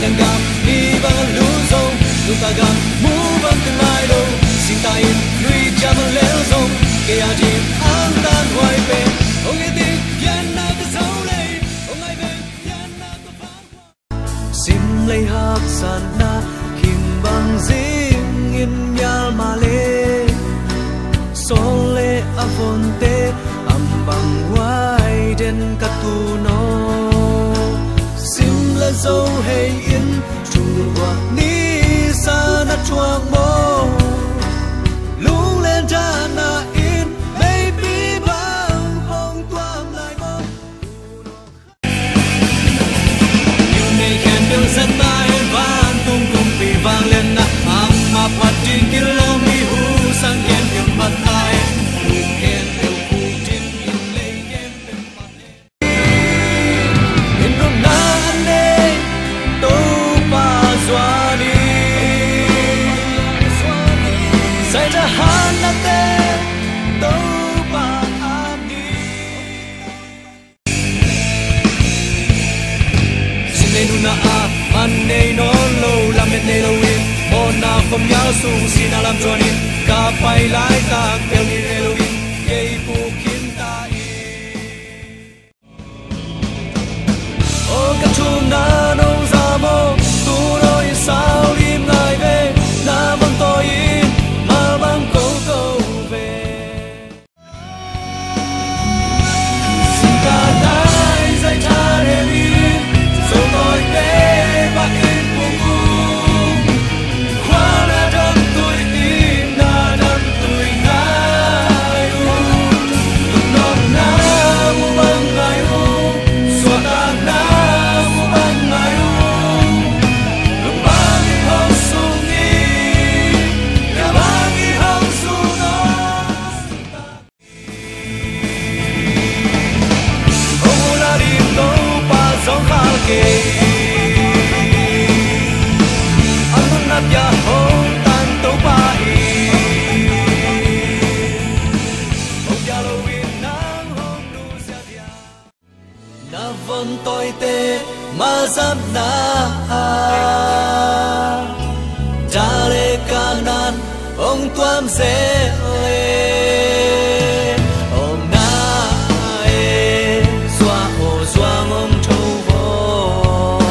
yang gam ni bang lu zong lu ta gam mu bang tương lai đâu xin ta in lui cha mà leo zong ke ya ji an tan hoài về ông nghe tiếng yan na cái dấu lệ ông ai về yan na cái phán sim lay hak san na kim bang zing in yal ma le sol le avonte am bang wai den katu no sim la zo hey in chu wa ni sa na chuang mo lung lên ra na in baby bang hong toam lại mo you make and build rất tai van tung tung vì vang lên na am ma pat tin kilo mi hu sang ken ken mặt tai ken ken hu tin in lay ken ken mặt in rum na ne to pa zwa ni sai ra han na te to pa ani sin ne nu na a man ne no lo la me ne lo in na không nhớ sung xin làm cho nên cả phải lại ta kêu đi Elohim gây bu khiến ta ô các chum na nông ra mô tu đôi sao im lại về na bằng tôi in mà bằng câu câu về xin ta lại dạy cha để đi rồi tôi về và in buông tôi tê mà dám na cha lê ca nan ông tuam dễ lê ông na e xoa hồ xoa ông châu vô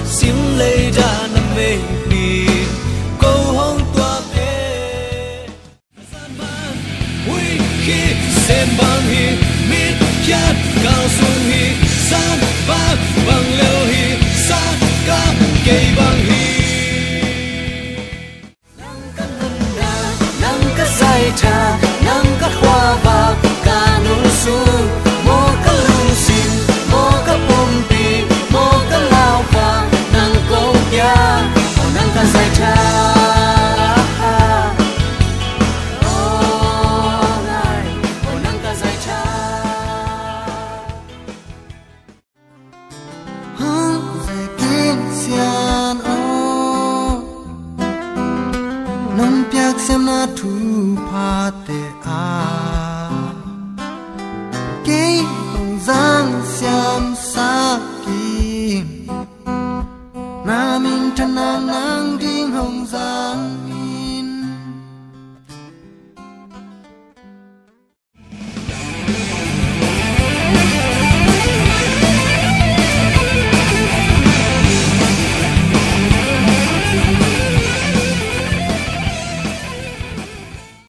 sim lê ra nằm mê đi câu hông tuam e ui khi xem băng hi mít chát cao xuống hi san vang bằng leo hi san ca cây bằng hi nắng cát dài trà nắng cát hoa và ca nụ su mô cát lung xin mô cát bom pi mô cát lao và nắng câu ya nắng cát dài trà nông piak xem na thu